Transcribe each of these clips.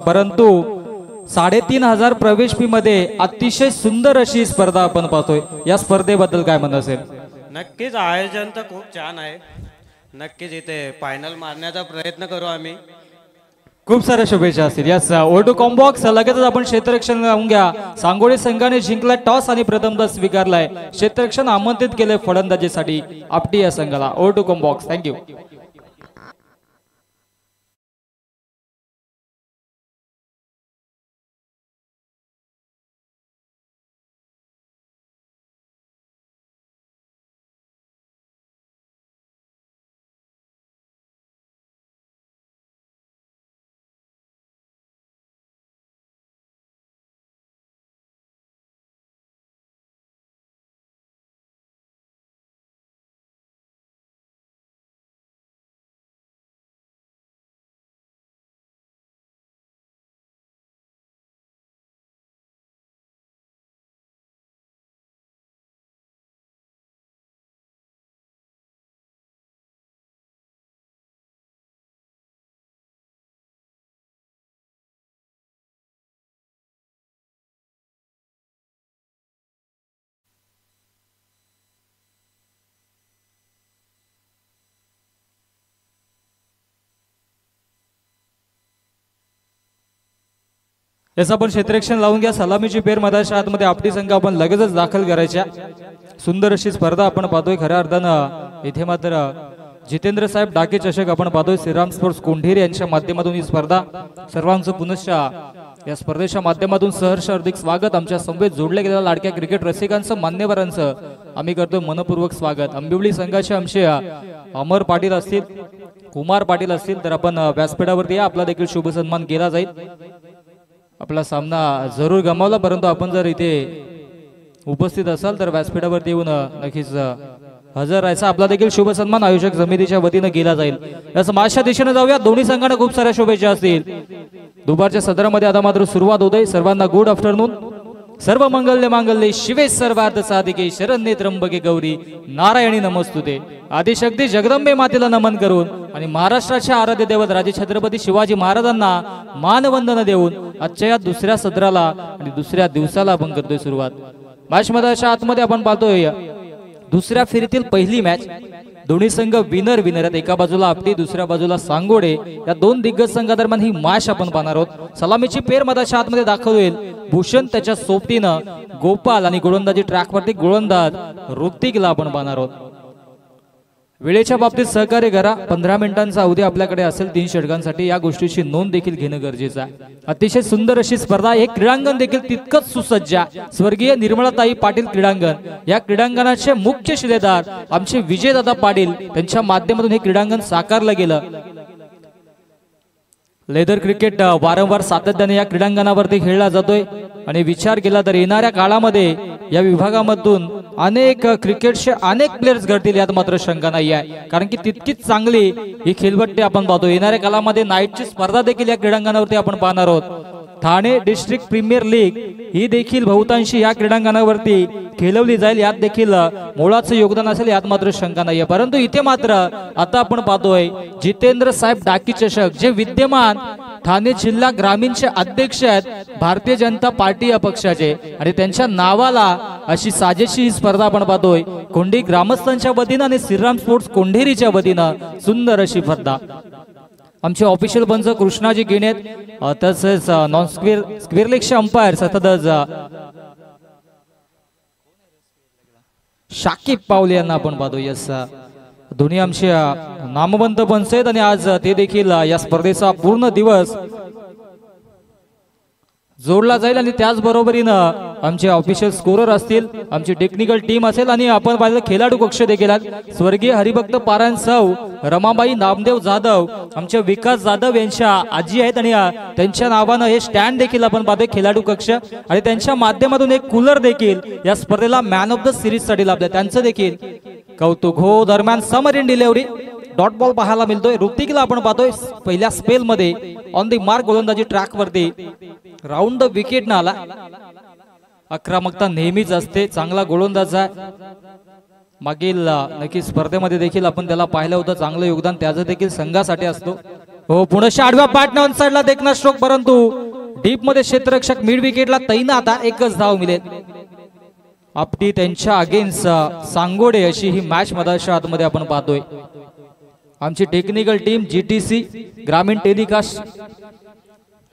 परंतु 3500 प्रवेश फी मध्ये अतिशय सुंदर अशी स्पर्धा आपण पाहतोय। या स्पर्धेबद्दल काय म्हणणं असेल? नक्कीच आयोजन तर खूप छान आहे। नक्कीच इथे फायनल मारण्याचा प्रयत्न करू आम्ही। खूप साऱ्या शुभेच्छा असतील। यस ओटो कॉम्बॉक्स लगेचच आपण क्षेत्ररक्षण लावून घ्या। सांगोळे संघाने जिंकला टॉस आणि प्रथमतः स्वीकारलाय क्षेत्ररक्षण आमंत्रित केले फलंदाजीसाठी आपटी या संघाला। ओटो कॉम्बॉक्स थँक्यू। याचं आपण क्षेत्ररक्षण लावून घ्या। सलामीची पेर मधाच्या आतमध्ये आपली संघ आपण लगेचच दाखल करायच्या। सुंदर अशी स्पर्धा आपण पाहतोय। खऱ्या अर्थानं इथे मात्र जितेंद्र साहेब डाके चषक आपण पाहतोय। श्रीराम स्पोर्ट्स कोंढेरी यांच्या माध्यमातून ही स्पर्धा सर्वांचं पुनश्च या स्पर्धेच्या माध्यमातून सहर्ष हार्दिक स्वागत। आमच्या समवेत जोडले गेलेल्या लाडक्या क्रिकेट रसिकांचं मान्यवरांचं आम्ही करतो मनपूर्वक स्वागत। आंबिवली संघाचे आमचे अमर पाटील असतील, कुमार पाटील असतील तर आपण व्यासपीठावरती या। आपला देखील शुभ सन्मान केला जाईल। आपला सामना जरूर गमावला परंतु आपण जर इथे उपस्थित असाल तर व्यासपीठावरती येऊन नक्कीच हजर राहायचा। आपला देखील शुभ सन्मान आयोजक समितीच्या वतीने केला जाईल। या समाजच्या दिशेने जाऊया। दोन्ही संघांना खूप साऱ्या शुभेच्छा असतील। दुपारच्या सदरामध्ये आता मात्र सुरुवात होते। सर्वांना गुड आफ्टरनून। सर्व मंगल्य मांगल्ये शिवे सर्वार्थ साधिके शरण्ये त्र्यंबके गौरी नारायणी नमस्तुते। आदिशक्ती जगदंबे मातेला नमन करून आणि महाराष्ट्राचे आराध्य दैवत राजे छत्रपती शिवाजी महाराजांना मानवंदना देऊन आजच्या या दुसऱ्या सत्राला आणि दुसऱ्या दिवसाला आपण करतोय सुरुवात। मॅच मध्येच्या आतमध्ये आपण पाहतोय दुसऱ्या फेरीतील पहिली मॅच। दोन्ही संघ विनर आहेत। एका बाजूला आपटी, दुसऱ्या बाजूला सांगोडे। या दोन दिग्गज संघादरम्यान ही मॅच आपण पाहणार आहोत। सलामीची पेर मधाच्या आतमध्ये दाखल होईल। भूषण त्याच्या सोबतीनं गोपाल आणि गोलंदाजी ट्रॅकवरती गोलंदाज ऋतिकला आपण पाहणार आहोत। वेळेच्या बाबतीत सहकार्य करा। 15 मिनिटांचा अवधी आपल्याकडे असेल 3 षटकांसाठी। या गोष्टीची नोंद देखील घेणं गरजेचं आहे। अतिशय सुंदर अशी स्पर्धा। हे क्रीडांगण देखील तितकंच सुसज्ज आहे। स्वर्गीय निर्मलाताई पाटील क्रीडांगण। या क्रीडांगणाचे मुख्य शिलेदार आमचे विजयदादा पाटील त्यांच्या माध्यमातून हे क्रीडांगण साकारलं गेलं। लेदर क्रिकेट वारंवार सातत्याने या क्रीडांगणावरती खेळला जातोय आणि विचार केला तर येणाऱ्या काळामध्ये या विभागामधून अनेक क्रिकेटचे अनेक प्लेयर्स घडतील यात मात्र शंका नाही आहे। कारण की तितकीच चांगली ही खेळपट्टी आपण पाहतो। येणाऱ्या काळामध्ये नाईटची स्पर्धा देखील या क्रीडांगणावरती आपण पाहणार आहोत। ठाणे डिस्ट्रिक्ट प्रीमियर लीग ही देखील बहुतांशी या क्रीडांगणावरती खेळवली जाईल। यात देखील मोलाचं योगदान असेल यात मात्र शंका नाही आहे। परंतु इथे मात्र आता आपण पाहतोय जितेंद्र साहेब डाकी चषक जे विद्यमान ठाणे जिल्हा ग्रामीणचे अध्यक्ष आहेत भारतीय जनता पार्टी या पक्षाचे आणि त्यांच्या नावाला अशी साजेशी ही स्पर्धा आपण पाहतोय। कोंढी ग्रामस्थांच्या वतीनं आणि श्रीराम स्पोर्ट्स कोंढेरीच्या वतीनं सुंदर अशी स्पर्धा। आमचे ऑफिशियल पंच कृष्णाजी गिणेत तसेच नॉन स्क्वेअर लेगचे अंपायर सतत शाकिब पावले यांना आपण पाहतो। यस दोन्ही आमचे नामवंत पंच आहेत आणि आज ते देखील या स्पर्धेचा पूर्ण दिवस जोडला जाईल आणि त्याचबरोबरीनं आमचे ऑफिशियल स्कोरर असतील, आमची टेक्निकल टीम असेल आणि आपण पाहिलं खेळाडू कक्ष देखील आहेत। स्वर्गीय हरिभक्त पारायण सौ रमाबाई नामदेव जाधव आमचे विकास जाधव यांच्या आजी आहेत आणि त्यांच्या नावानं हे स्टँड देखील आपण पाहतोय खेळाडू कक्ष आणि त्यांच्या माध्यमातून एक कूलर देखील या स्पर्धेला मॅन ऑफ द सिरीज साठी लाभले। त्यांचं देखील कौतुक हो। दरम्यान समरीन डिलिव्हरी डॉट बॉल पाहायला मिळतोय। ऋतिकला आपण पाहतोय पहिल्या स्पेल मध्ये ऑन दी मार्क गोलंदाजी ट्रॅक वरती राऊंड द विकेट न आला। आक्रमकता नेहमीच असते, चांगला गोलंदाज आहे। मागील नक्की स्पर्धेमध्ये देखील आपण त्याला पाहिलं होतं, चांगलं योगदान त्याचं देखील संघासाठी असतो। हो पुण्याच्या आडव्या पाटने ऑन साइडला देखना स्ट्रोक, परंतु डीप मध्ये क्षेत्ररक्षक मिड विकेटला तैनात, एकच धाव मिळेल. आपटी त्यांच्या अगेन्स्ट सांगोडे अशी ही मॅच मधाच्या आतमध्ये आपण पाहतोय. आमची टेक्निकल टीम जीटीसी ग्रामीण टेलिकास्ट,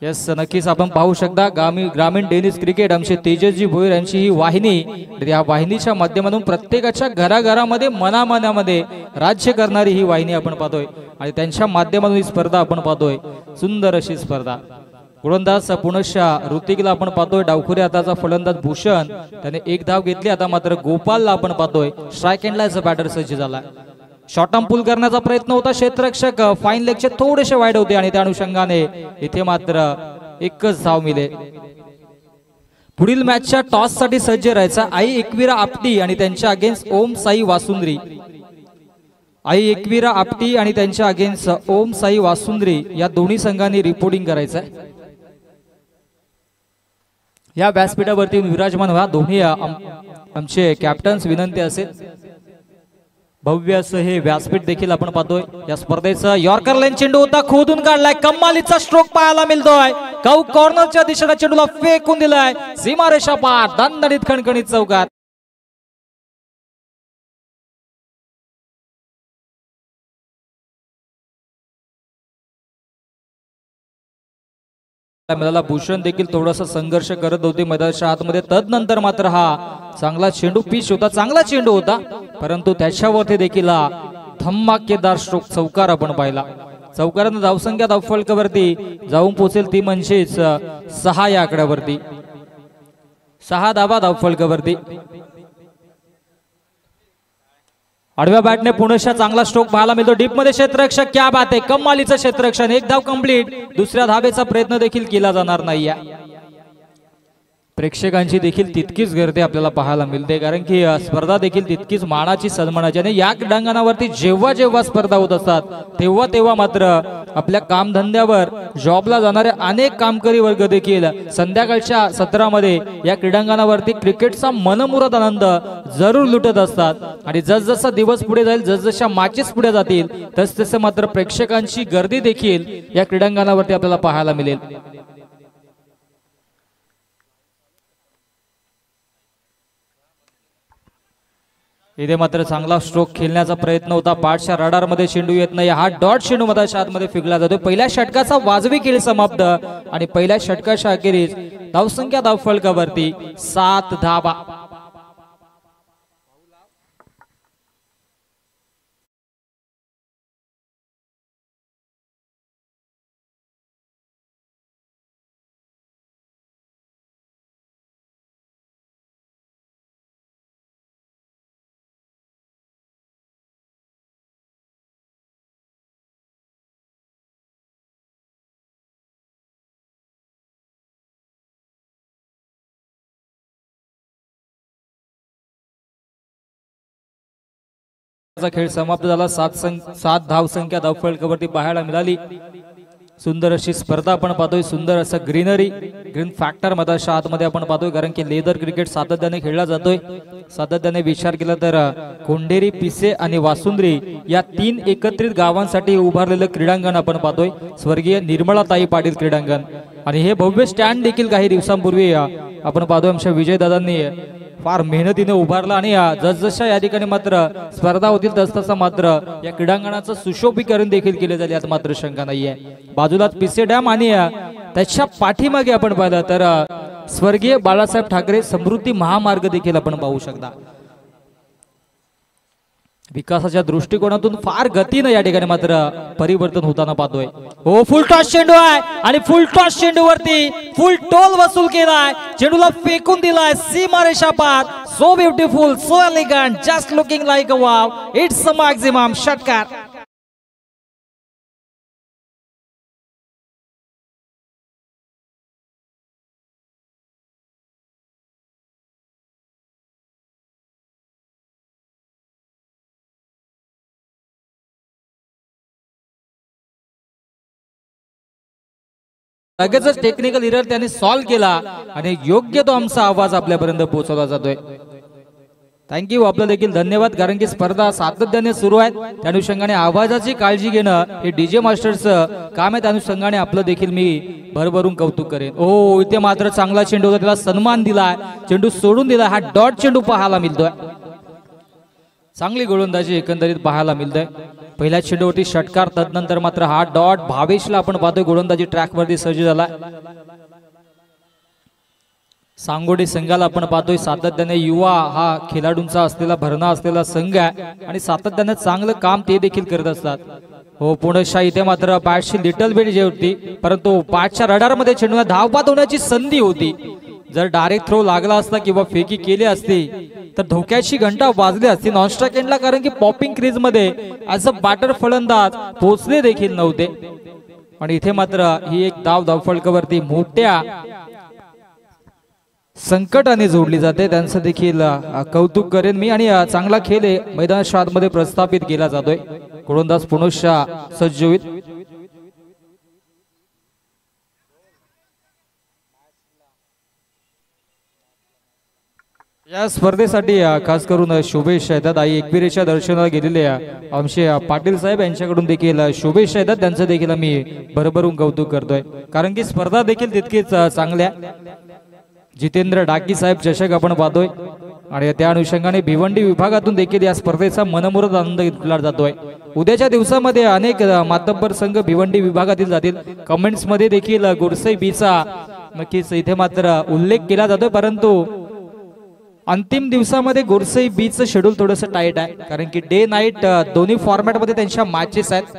यस नक्कीच आपण पाहू शकता ग्रामीण टेनिस क्रिकेट आमचे तेजसजी भोईर यांची ही वाहिनी, या वाहिनीच्या माध्यमातून प्रत्येकाच्या घराघरामध्ये मनामनामध्ये राज्य करणारी ही वाहिनी आपण पाहतोय आणि त्यांच्या माध्यमातून ही स्पर्धा आपण पाहतोय. सुंदर अशी स्पर्धा. गोलंदाज पुनश्या ऋतिकला आपण पाहतोय, डावखुरी हाताचा फलंदाज भूषण त्याने एक धाव घेतली. आता मात्र गोपालला आपण पाहतोय स्ट्राइक एंडला बॅटर सज्ज झाला. शॉर्ट आर्म पुल करण्याचा प्रयत्न होता, क्षेत्ररक्षक फाईन लेगचे थोडेसे वाईड होते आणि त्या अनुषंगाने इथे मात्र एकच धाव मिळेल. पुढील मॅचच्या टॉस साठी सज्ज राहायचा आई एकविरा आपटी आणि त्यांच्या अगेन्स्ट ओम साई वासुंद्री. आई एकविरा आपटी आणि त्यांच्या अगेन्स्ट ओम साई वासुंद्री या दोन्ही संघांनी रिपोर्टिंग करायचं आहे. या व्यासपीठावरती विराजमान व्हा. दोन्ही आमचे कॅप्टन्स विनंती असेल. भव्य असं हे व्यासपीठ देखील आपण पाहतोय. या स्पर्धेचं यॉर्कर लाईन चेंडू होता, खोदून काढलाय, कमालीचा स्ट्रोक पाहायला मिळतोय. काऊ कॉर्नरच्या दिशेला चेंडूला फेकून दिलाय, सीमारेषा पार, दणदणीत खणखणीत चौकार. मिळाला. भूषण देखील थोडासा संघर्ष करत होते मैदानाच्या आतमध्ये. तदनंतर मात्र हा चांगला चेंडू पिच होता, चांगला चेंडू होता, परंतु त्याच्यावरती देखील धमाकेदार स्ट्रोक चौकार आपण पाहिला. चौकारानं धावसंख्या धावफलकावरती जाऊन पोहोचेल ती म्हणजेच 6 या आकड्यावरती. 6 धावा धावफलकावरती. आडव्या बॅटने पुणेशा चांगला स्ट्रोक पाहायला मिळतो. डीप मध्ये क्षेत्ररक्षक, क्या बात आहे, कमालीचं क्षेत्ररक्षण. एक धाव कंप्लीट. दुसऱ्या धावेचा प्रयत्न देखील केला जाणार नाही. प्रेक्षकांची देखील तितकीच गर्दी आपल्याला पाहायला मिळते, कारण की स्पर्धा देखील तितकीच मानाची सन्मानाची. आणि या क्रीडांगणावरती जेव्हा जेव्हा स्पर्धा होत असतात तेव्हा तेव्हा मात्र आपल्या कामधंद्यावर जॉबला जाणारे अनेक कामकरी वर्ग देखील संध्याकाळच्या सत्रामध्ये या क्रीडांगणावरती क्रिकेटचा मनमुराद आनंद जरूर लुटत असतात. आणि जसजसा दिवस पुढे जाईल, जसजशा मॅचेस पुढे जातील, तसतसे मात्र प्रेक्षकांची गर्दी देखील या क्रीडांगणावरती आपल्याला पाहायला मिळेल. इथे मात्र चांगला स्ट्रोक खेळण्याचा प्रयत्न होता. पाठच्या रडार मध्ये चेंडू येत नाही. हा डॉट चेंडू मधाच्या आतमध्ये फेकला जातो. पहिल्या षटकाचा वाजवी खेळ समाप्त आणि पहिल्या षटकाच्या अखेरीस धावसंख्या धावफलकावरती 7 धावा. खेळ समाप्त झाला. 7 धावसंख्या धावफलकावरती पाहायला मिळाली. सुंदर अशी स्पर्धा आपण पाहतोय. सुंदर असं ग्रीन फॅक्टर मधाच्या आतमध्ये आपण पाहतोय, कारण की लेदर क्रिकेट सातत्याने खेळला जातोय. सातत्याने विचार केला तर कोंढेरी, पिसे आणि वासुंद्री या 3 एकत्रित गावांसाठी उभारलेलं क्रीडांगण आपण पाहतोय, स्वर्गीय निर्मलाताई पाटील क्रीडांगण. आणि हे भव्य स्टँड देखील काही दिवसांपूर्वी आपण पाहतोय आमच्या विजयदादांनी फार मेहनतीने उभारला. आणि जसजशा या ठिकाणी मात्र स्पर्धा होतील तसतसा मात्र या क्रीडांगणाचं सुशोभीकरण देखील केले जाईल, यात मात्र शंका नाहीये. बाजूलाच पिसे डॅम आणि त्याच्या पाठीमागे आपण पाहिलं तर स्वर्गीय बाळासाहेब ठाकरे समृद्धी महामार्ग देखील आपण पाहू शकता. विकासाच्या दृष्टिकोनातून फार गतीने या ठिकाणी मात्र परिवर्तन होताना पाहतोय. हो फुल टॉस चेंडू आहे आणि फुल टॉस चेंडूवरती फुल टोल वसूल केलाय, चेंडूला फेकून दिलाय, सीमारेषा पार. So beautiful, so elegant, just looking like a wow. It's a maximum षटकार. लगेचच टेक्निकल एरर त्याने सॉल्व्ह केला आणि योग्य तो आमचा आवाज आपल्यापर्यंत पोहोचवला जातोय. थँक्यू, आपलं देखील धन्यवाद. कारण की स्पर्धा सातत्याने सुरू आहे, त्या अनुषंगाने आवाजाची काळजी घेणं हे डीजे मास्टरचं काम आहे. त्या अनुषंगाने आपलं देखील मी भरभरून कौतुक करेन. ओ, इथे मात्र चांगला चेंडू होता, त्याला सन्मान दिलाय, चेंडू सोडून दिला. हा डॉट चेंडू पाहायला मिळतोय. चांगली गोलंदाजी एकंदरीत पाहायला मिळतोय. पहिल्या चेंडूवरती षटकार, तदनंतर मात्र हा डॉट. भावेशला आपण पाहतोय गोलंदाजी ट्रॅकवरती सज्ज झाला. सांगोडी संघाला आपण पाहतोय सातत्याने युवा हा खेळाडूंचा असलेला भरणा असलेला संघ आहे आणि सातत्याने चांगलं काम ते देखील करत असतात. हो, पुणेशा इथे मात्र बॅटची लिटल बेट जी होती, परंतु बॅटच्या रडारमध्ये चेंडूला धावबाद होण्याची संधी होती. जर डायरेक्ट थ्रो लागला असता किंवा फेकी केली असती तर धोक्याची घंटा वाजली असती नॉनस्ट्राइक एंडला. कारण की पॉपिंग क्रीज मध्ये ऍज अ बॅटर फलंदाज पोहोचले देखील नव्हते. आणि इथे मात्र ही एक धावफलकावरती मोठ्या संकटाने जोडली जाते, त्यांचं देखील कौतुक करेन मी. आणि चांगला खेळ मैदानाच्या आतमध्ये प्रस्थापित केला जातोय. गोलंदाज पुनश्चा सज्ज होईल. या स्पर्धेसाठी खास करून शुभेच्छा येतात. आई एकविरेच्या दर्शनाला गेलेले आमचे पाटील साहेब यांच्याकडून देखील शुभेच्छा येतात, त्यांचं देखील आम्ही भरभरून कौतुक करतोय. कारण की स्पर्धा देखील तितकीच चांगल्या. जितेंद्र डाकी साहेब चषक आपण पाहतोय आणि त्या अनुषंगाने भिवंडी विभागातून देखील या स्पर्धेचा मनमुराद आनंद घेतला जातोय. उद्याच्या दिवसामध्ये अनेक मातब्बर संघ भिवंडी विभागातील जातील. कमेंट्स मध्ये देखील गुरसई बीचा नक्कीच इथे मात्र उल्लेख केला जातोय, परंतु अंतिम दिवसामध्ये गुरसई बीचं शेड्यूल थोडंसं टाईट आहे. कारण की डे नाईट दोन्ही फॉर्मॅट मध्ये त्यांच्या मॅचेस आहेत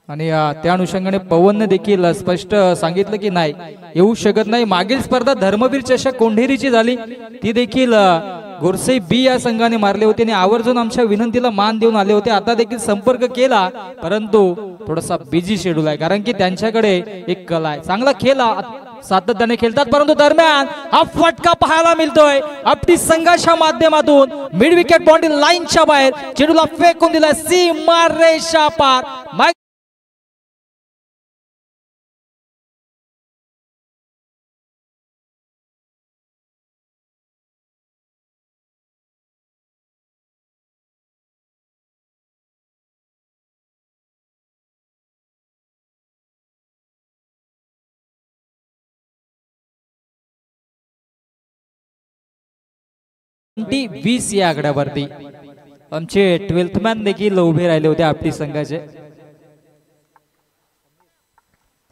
आणि त्या अनुषंगाने पवनने देखील स्पष्ट सांगितलं की नाही येऊ शकत नाही. मागील स्पर्धा धर्मवीर चषक कोंढेरीची झाली, ती देखील गुरसई बी या संघाने मारले होते आणि आवर्जून आमच्या विनंतीला मान देऊन आले होते. आता देखील संपर्क केला, परंतु थोडासा बिझी शेड्यूल आहे. कारण की त्यांच्याकडे एक कला आहे, चांगला खेळ सातत्याने खेळतात, परंतु दरम्यान हा फटका पाहायला मिळतोय आपली संघाच्या माध्यमातून. मिड विकेट बाउंड्री लाईनच्या बाहेर चेंडूला फेकून दिलाय सीमा रेषा पार. /20 या आकड्यावरती आमचे 12th मॅन देखील उभे राहिले होते आपली संघाचे.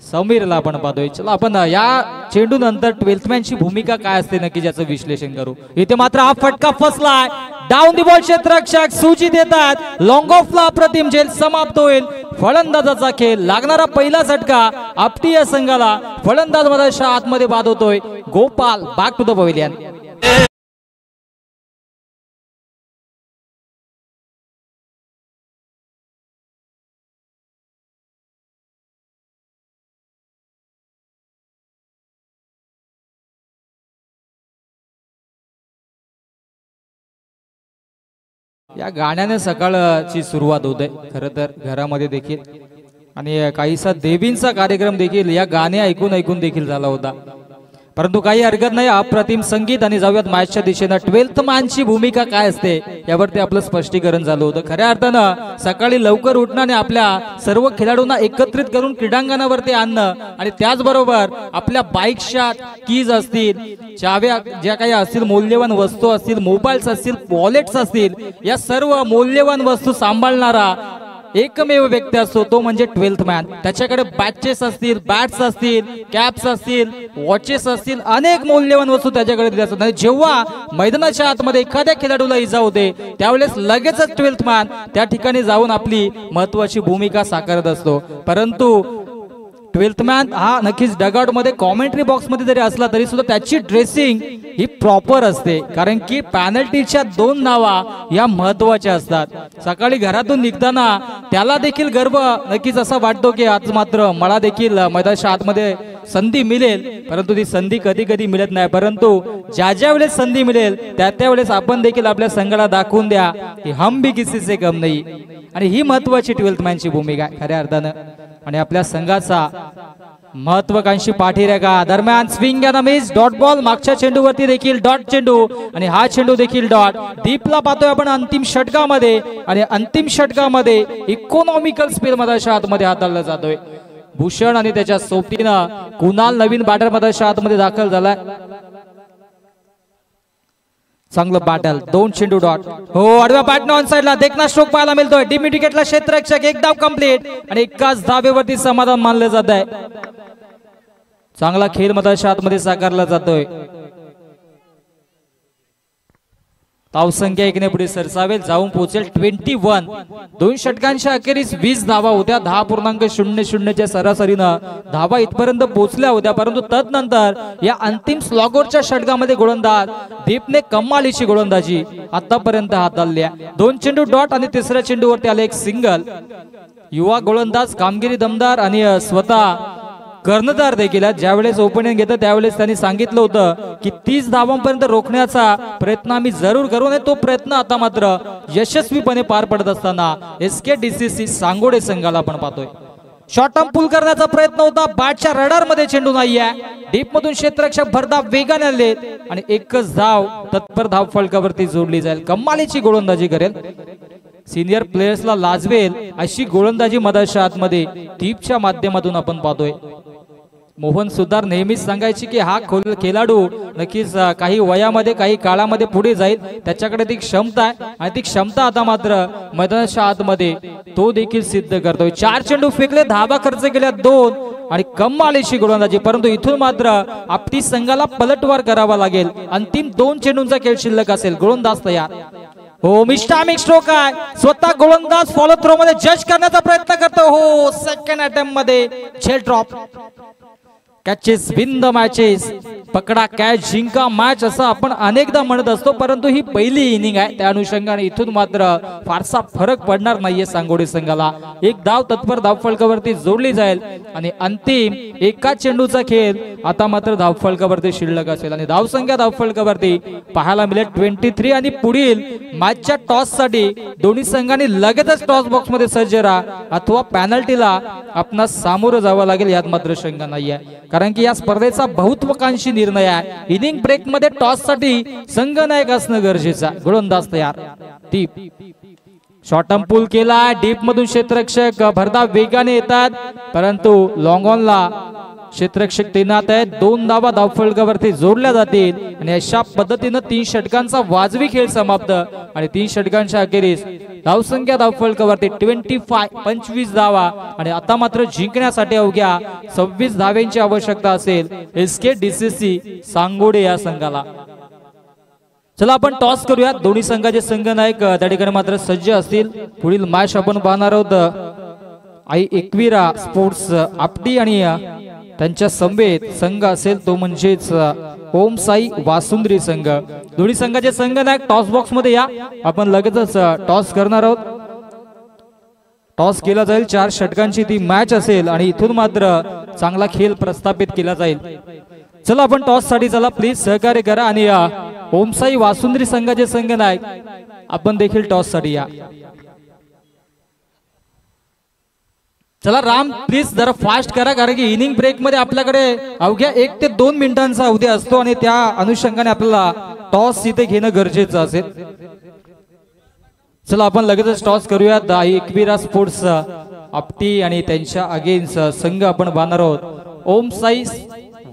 समीरला आपण पाहतोय. चला आपण या चेंडू नंतर 12th मॅन ची भूमिका काय असते नक्की याचं विश्लेषण करू. इथे मात्र हा फटका फसलाय. डाऊन दी बॉल क्षेत्ररक्षक सूची देतात. लॉंग ऑफला अप्रतिम झेल समाप्त होईल. फलंदाजाचा खेळ लागणारा पहिला झटका आपटी या संघाला. फलंदाज मधाच्या आतमध्ये बाद होतोय. Gopal back to the pavilion. या गाण्याने सकाळची सुरुवात होते खरं तर घरामध्ये देखील, आणि काहीसा देवींचा कार्यक्रम देखील या गाणे ऐकून ऐकून देखील झाला होता. परंतु काही हरकत नाही, अप्रतिम संगीत. आणि जाऊयात मॅचच्या दिशेनं. 12th मॅनची भूमिका काय असते यावरती आपलं स्पष्टीकरण झालं होतं. खऱ्या अर्थानं सकाळी लवकर उठणं आणि आपल्या सर्व खेळाडूंना एकत्रित करून क्रीडांगणावरती आणणं, आणि त्याचबरोबर आपल्या बाईकच्या कीज असतील, चाव्या ज्या काही असतील, मौल्यवान वस्तू असतील, मोबाईल्स असतील, वॉलेट्स असतील, या सर्व मौल्यवान वस्तू सांभाळणारा एकमेव व्यक्ती असतो तो म्हणजे 12th मॅन. त्याच्याकडे बॅचेस असतील, बॅट्स असतील, कॅप्स असतील, वॉचेस असतील, अनेक मौल्यवान वस्तू त्याच्याकडे दिल्या असतात. मैदानाच्या मैदानाच्या आतमध्ये एखाद्या खेळाडूला इजा होते त्यावेळेस लगेचच 12th मॅन त्या ठिकाणी जाऊन आपली महत्वाची भूमिका साकारत असतो. परंतु 12th मॅन हा नक्कीच डगआउट मध्ये कॉमेंट्री बॉक्स मध्ये जरी असला तरी सुद्धा त्याची ड्रेसिंग ही प्रॉपर असते. कारण की पॅनल्टीच्या 2 नावा या महत्वाच्या असतात. सकाळी घरातून निघताना त्याला देखील गर्व नक्कीच असा वाटतो की आज मात्र मला देखील मैदानाच्या आतमध्ये संधी मिळेल, परंतु ती संधी कधी कधी मिळत नाही. परंतु ज्या ज्या वेळेस संधी मिळेल त्या त्यावेळेस आपण देखील आपल्या संघाला दाखवून द्या की हम भी किसी से कम नाही. आणि ही महत्वाची 12th मॅनची भूमिका आहे खऱ्या अर्थानं. आणि आपल्या संघाचा महत्वाकांक्षी पाठीरेखा दरम्यान swing and miss dot ball मागच्या चेंडूवरती देखील डॉट चेंडू आणि हा चेंडू देखील डॉट. दीपला पाहतोय आपण अंतिम षटकामध्ये आणि अंतिम षटकामध्ये इकॉनॉमिकल स्पीड मधाच्या आतमध्ये हाताळला जातोय. भूषण आणि त्याच्या सोबतीनं कुणाल नवीन बॅटर मधाच्या आतमध्ये दाखल झालाय. चांगलं बॅटल 2 चेंडू डॉट. हो आडव्या बॅटने ऑन साइडला देखना स्ट्रोक पाहायला मिळतोय. डीप मिड विकेटला क्षेत्ररक्षक एक धाव कंप्लीट आणि एकाच धावेवरती समाधान मानलं जात आहे. चांगला खेळ मधाच्या आतमध्ये साकारला जातोय. धावसंख्या 1 ने पुढे सरसावेल जाऊन पोहोचेल 21. 2 षटकांच्या अखेरीस 20 धावा होत्या. 10.00 च्या सरासरीनं धावा इथपर्यंत पोहोचल्या होत्या. परंतु तदनंतर या अंतिम स्लॉगरच्या षटकामध्ये गोलंदाज दीपने कमालीची गोलंदाजी आतापर्यंत हाताळली आहे. 2 चेंडू डॉट आणि तिसऱ्या चेंडूवरती आले एक सिंगल. युवा गोलंदाज कामगिरी दमदार आणि स्वतः कर्णधार देखील ज्यावेळेस ओपनिंग घेतं त्यावेळेस त्यांनी सांगितलं होतं की 30 धावांपर्यंत रोखण्याचा प्रयत्न आम्ही जरूर करू. आणि तो प्रयत्न आता मात्र यशस्वीपणे पार पडत असताना SKDCC सांगोडे संघाला आपण पाहतोय. शॉर्ट टर्म पुल करण्याचा प्रयत्न होता. बॅटच्या रडार मध्ये चेंडू नाहीये. डीप मधून क्षेत्ररक्षक भरधाव वेगाने आले आणि एकच धाव तत्पर धाव फलकावरती जोडली जाईल. कमालीची गोलंदाजी करेल. सिनियर प्लेयर्सला लाजवेल अशी गोलंदाजी मधाच्या आतमध्ये दीपच्या माध्यमातून आपण पाहतोय. मोहन सुतार नेहमीच सांगायची की हा खेळाडू नक्कीच काही वयामध्ये काही काळामध्ये पुढे जाईल. त्याच्याकडे ती क्षमता आहे आणि ती क्षमता आता मात्र मैदानाच्या आतमध्ये तो देखील सिद्ध करतोय. 4 चेंडू फेकले, धावा खर्च केल्या 2 आणि कमालीची गोलंदाजी. परंतु इथून मात्र आपटी संघाला पलटवार करावा लागेल. अंतिम 2 चेंडूंचा खेळ शिल्लक असेल. गोलंदाज तयार. हो मिस्टामिक स्ट्रोक आहे. स्वतः गोलंदाज फॉलो थ्रो मध्ये जज करण्याचा प्रयत्न करतो. हो सेकंड अटेम्प्ट मध्ये झेल drop. Catches win the matches. पकडा कॅच जिंका मॅच असं आपण अनेकदा म्हणत असतो. परंतु ही पहिली इनिंग आहे. त्या अनुषंगाने इथून मात्र फारसा फरक पडणार नाहीये सांगोडे संघाला. एक धाव तत्पर धावफलकावरती जोडली जाईल आणि अंतिम एका चेंडूचा खेळ आता मात्र धावफलकावरती शिल्लक असेल. आणि धावसंख्या धावफलकावरती पाहायला मिळेल 23. आणि पुढील मॅचच्या टॉस साठी दोन्ही संघांनी लगेचच टॉस बॉक्स मध्ये सज्ज राहा अथवा पॅनल्टीला आपणास सामोरं जावं लागेल. यात मात्र शंका नाहीये. कारण की या स्पर्धेचा बहुत्वाकांक्षी निर्णय आहे. इनिंग ब्रेक मध्ये टॉस साठी संघनायक असणं गरजेचं आहे. गोलंदाज तयार. दीप शॉर्ट टर्म पूल केला. डीप मधून क्षेत्ररक्षक भरधाव वेगाने येतात. परंतु लॉंग ऑनला क्षेत्ररक्षक तैनात आहेत. 2 धावा धावफलकावरती जोडल्या जातील आणि अशा पद्धतीनं 3 षटकांचा वाजवी खेळ समाप्त. आणि 3 षटकांच्या अखेरीस धावसंख्या धावफलकावरती 25 धावा. आणि आता मात्र जिंकण्यासाठी अवघ्या 26 धाव्यांची आवश्यकता असेल SKDCC सांगोडे या संघाला. चला आपण टॉस करूया. दोन्ही संघाचे संघनायक त्या ठिकाणी मात्र सज्ज असतील. पुढील मॅच आपण पाहणार आहोत आई एकविरा स्पोर्ट्स आपटी आणि त्यांच्या समवेत संघ असेल तो म्हणजेच ओम साई वासुंद्री संघ. दोन्ही संघाचे संघनायक टॉस बॉक्स मध्ये या. आपण लगेचच टॉस करणार आहोत. टॉस केला जाईल. 4 षटकांची ती मॅच असेल आणि इथून मात्र चांगला खेळ प्रस्थापित केला जाईल. चला आपण टॉस साठी चला प्लीज सहकार्य करा. आणि ओम साई वासुंद्री संघाचे संघनायक आपण देखील टॉस साठी या. चला राम प्लीज जरा फास्ट करा. कारण की इनिंग ब्रेक मध्ये आपल्याकडे अवघ्या 1 ते 2 मिनिटांचा अवधी असतो आणि त्या अनुषंगाने आपल्याला टॉस इथे घेणं गरजेचं असेल. चला आपण लगेचच टॉस करूयात. एकविरा स्पोर्ट्स आपटी आणि त्यांच्या अगेन्स्ट संघ आपण पाहणार आहोत ओम साई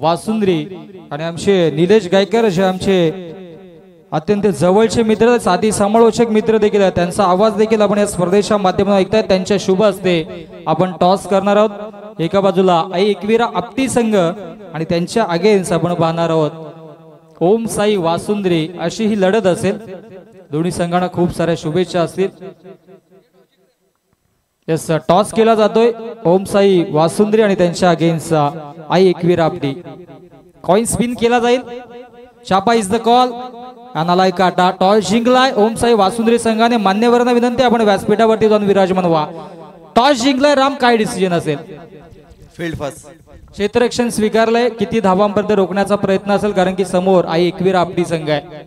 वासुंद्री आणि आमचे निलेश गायकर जे आमचे अत्यंत जवळचे मित्र साथी समालोचक मित्र देखील आहेत. त्यांचा आवाज देखील आपण या स्पर्धेच्या माध्यमातून ऐकताय. त्यांच्या शुभ हस्ते आपण टॉस करणार आहोत. एका बाजूला आई एकविरा आपटी संघ आणि त्यांच्या अगेन्स्ट आपण पाहणार आहोत ओम साई वासुंद्री. अशी ही लढत असेल. दोन्ही संघांना खूप साऱ्या शुभेच्छा असतील. यस टॉस केला जातोय. ओम साई वासुंद्री आणि त्यांच्या अगेन्स्ट आई एकविरा आपटी. कॉइन स्पिन केला जाईल. चापा इज द कॉल. अनालाय काटा. टॉस जिंकलाय ओम साई वासुंद्री संघाने. मान्यवरांना विनंती आपण व्यासपीठावरती जाऊन विराजमान व्हा. टॉस जिंकलाय. राम काय डिसिजन असेल? Field first. क्षेत्ररक्षण स्वीकारलंय. किती धावांपर्यंत रोखण्याचा प्रयत्न असेल? कारण की समोर आई एकविरा आपटी संघ आहे.